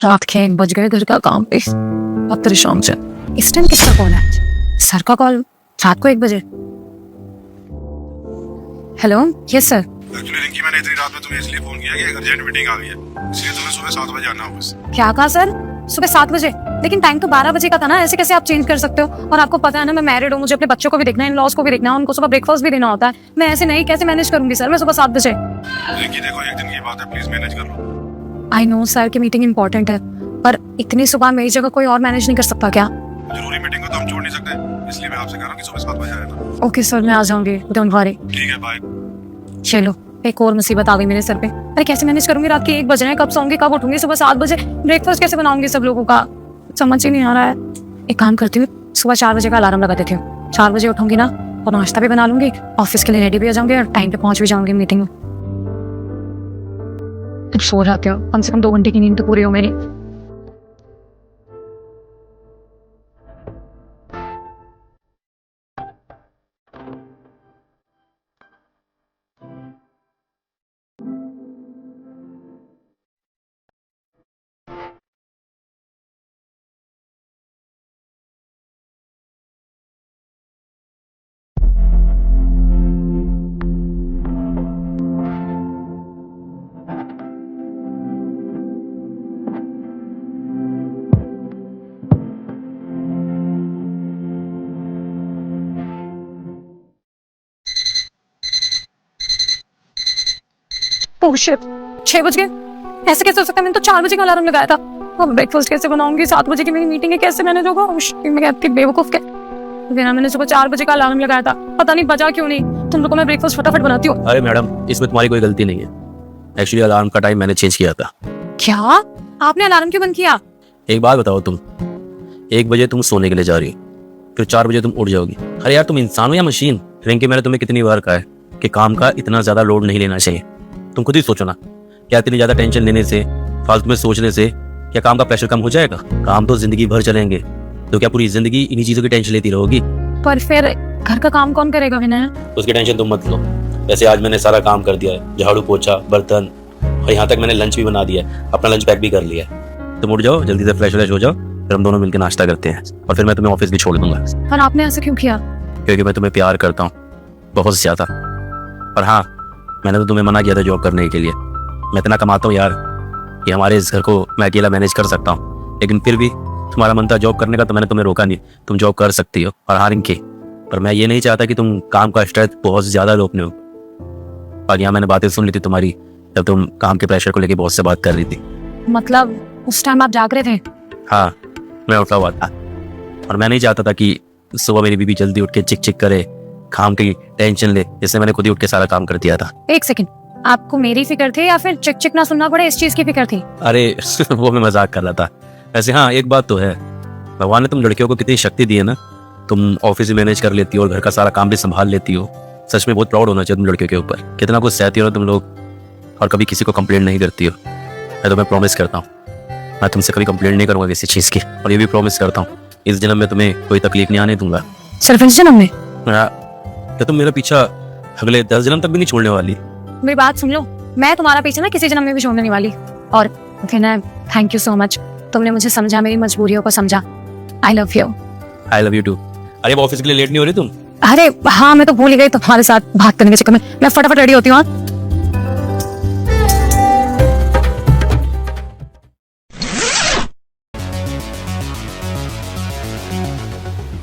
रात के 1 बज गए, घर का काम पे अब परेशान से। इस टाइम किसका कॉल है? सर का कॉल रात को 1 बजे। Hello, yes sir. Actually Rinki, मैंने इतनी रात में तुम्हें इसलिए फोन किया कि एक अर्जेंट मीटिंग आ गई है, इसलिए तुम्हें सुबह 7 बजे आना ऑफिस। क्या कहा सर? सुबह 7 बजे? लेकिन टाइम तो 12 बजे का था ना, ऐसे कैसे आप चेंज कर सकते हो? और आपको पता है ना मैं मैरिड हूँ, मुझे अपने बच्चों को भी देखना है, इन लॉज को भी देखना है, उनको सुबह ब्रेकफास्ट भी देना होता है। मैं ऐसे नहीं कैसे मैनेज करूंगी सर, मैं सुबह 7 बजे। रिंकी देखो, एक दिन की बात है, प्लीज मैनेज कर लो। आई नो सर की मीटिंग इंपॉर्टेंट है, पर इतनी सुबह मेरी जगह कोई और मैनेज नहीं कर सकता क्या? जरूरी मीटिंग को तो हम छोड़ नहीं सकते, इसलिए मैं आपसे कह रहा हूँ कि सुबह 7 बजे आएगा। ओके सर, मैं आ जाऊंगी, डोंट वरी। ठीक है, बाय। चलो, एक और मुसीबत आ गई मेरे सर पे। अरे कैसे मैनेज करूंगी? रात के 1 बज रहे हैं, कब सोऊंगी, कब उठूंगी? सुबह 7 बजे ब्रेकफास्ट कैसे बनाऊंगी सब लोगों का? समझ ही नहीं आ रहा है। एक काम करती हूँ, सुबह 4 बजे का अलार्म लगा देती हूँ। 4 बजे उठूंगी ना, और नाश्ता भी बना लूंगी, ऑफिस के लिए रेडी भी हो जाऊंगी और टाइम पे पहुंच भी जाऊंगी मीटिंग में। तुम सो जाते हो, कम से कम 2 घंटे की नींद तो पूरी हो मेरी। ओह शिट, 6 बज गए। ऐसे कैसे हो सकता है? मैंने तो 4 बजे का अलार्म लगाया था। अब ब्रेकफास्ट कैसे बनाऊंगी? 7 बजे की मेरी मीटिंग है, कैसे मैनेज होगा? मैं कहती बेवकूफ के बिना मैंने सुबह 4 बजे का अलार्म लगाया था, पता नहीं बजा क्यों नहीं। तुम लोग को मैं ब्रेकफास्ट फटाफट बनाती हूँ। अरे मैडम, इसमें तुम्हारी कोई गलती नहीं है। एक्चुअली अलार्म का टाइम मैंने चेंज किया था। क्या? आपने अलार्म क्यों बंद किया? एक बात बताओ, तुम 1 बजे तुम सोने के लिए जा रही, फिर 4 बजे तुम उठ जाओगी। अरे यार, तुम इंसान हो या मशीन? रिंकी, मैंने तुम्हें कितनी बार कहा है कि काम का इतना ज्यादा लोड नहीं लेना चाहिए। तुम खुद ही सोचो ना, क्या इतनी ज्यादा टेंशन लेने से, फालतू में सोचने से क्या काम का प्रेशर कम हो जाएगा? काम तो जिंदगी भर चलेंगे, तो क्या पूरी जिंदगी इन्हीं चीजों की टेंशन लेती रहोगी? पर फिर घर का काम कौन करेगा विनय? उसकी टेंशन तुम मत लो। वैसे आज मैंने सारा काम कर दिया है, झाड़ू पोछा बर्तन, और यहाँ तक मैंने लंच भी बना दिया है, अपना लंच पैक भी कर लिया है। तुम उठ जाओ, जल्दी से फ्रेश हो जाओ, फिर हम दोनों मिलकर नाश्ता करते हैं, और फिर मैं तुम्हें ऑफिस भी छोड़ दूंगा। पर आपने ऐसा क्यों किया? क्योंकि मैं तुम्हें प्यार करता हूँ, बहुत ज्यादा। और हाँ, मैंने तो तुम्हें मना किया था जॉब करने के लिए। मैं इतना कमाता हूँ यार कि हमारे इस घर को मैं अकेला मैनेज कर सकता हूँ, लेकिन फिर भी तुम्हारा मन था जॉब करने का, तो मैंने तुम्हें रोका नहीं। तुम जॉब कर सकती हो। और हाँ रिंकी, पर मैं ये नहीं चाहता कि तुम काम का स्ट्रेस बहुत ज्यादा रोकने हो। और यहाँ मैंने बातें सुन ली थी तुम्हारी, जब तुम काम के प्रेशर को लेकर बहुत से बात कर रही थी। मतलब उस टाइम आप जाग रहे थे? हाँ, मैं उठा हुआ था, और मैं नहीं चाहता था कि सुबह मेरी बीबी जल्दी उठ के चिक चिक करे, काम की टेंशन ले, इसलिए मैंने खुद ही उठ के सारा काम कर दिया था। 1 सेकंड, आपको मेरी फिक्र थी या फिर चिक चिक ना सुनना पड़े इस चीज की फिक्र थी? अरे वो मैं मजाक कर रहा था। वैसे हाँ, एक बात तो है, भगवान ने तुम लड़कियों को कितनी शक्ति दी है ना। तुम ऑफिस भी मैनेज कर लेती हो और घर का सारा काम भी संभाल लेती हो। सच में बहुत प्राउड होना चाहिए तुम लड़कियों के ऊपर। कितना कुछ सहती हो ना तुम लोग, और कभी किसी को कंप्लेंट नहीं करती हो। मैं तुम्हें प्रॉमिस करता हूँ, मैं तुमसे कभी कंप्लेंट नहीं करूंगा किसी चीज की, और ये भी प्रॉमिस करता हूँ इस जन्म में तुम्हें कोई तकलीफ नहीं आने दूंगा। सिर्फ इस जन्म में? क्या तुम मेरा पीछा अगले 10 जन्म तक भी नहीं छोड़ने वाली? मेरी बात सुन लो, मैं तुम्हारा पीछे ना किसी जन्म में भी छोड़ने नहीं वाली। और Vinay, thank you so much, तुमने मुझे समझा, मेरी मजबूरियों को समझा। I love you. I love you too. अरे वो ऑफिस के लिए लेट नहीं हो रही तुम? अरे हाँ, मैं तो भूल ही गई तुम्हारे साथ बात करने के चक्कर में। मैं फटाफट रेडी होती हूँ।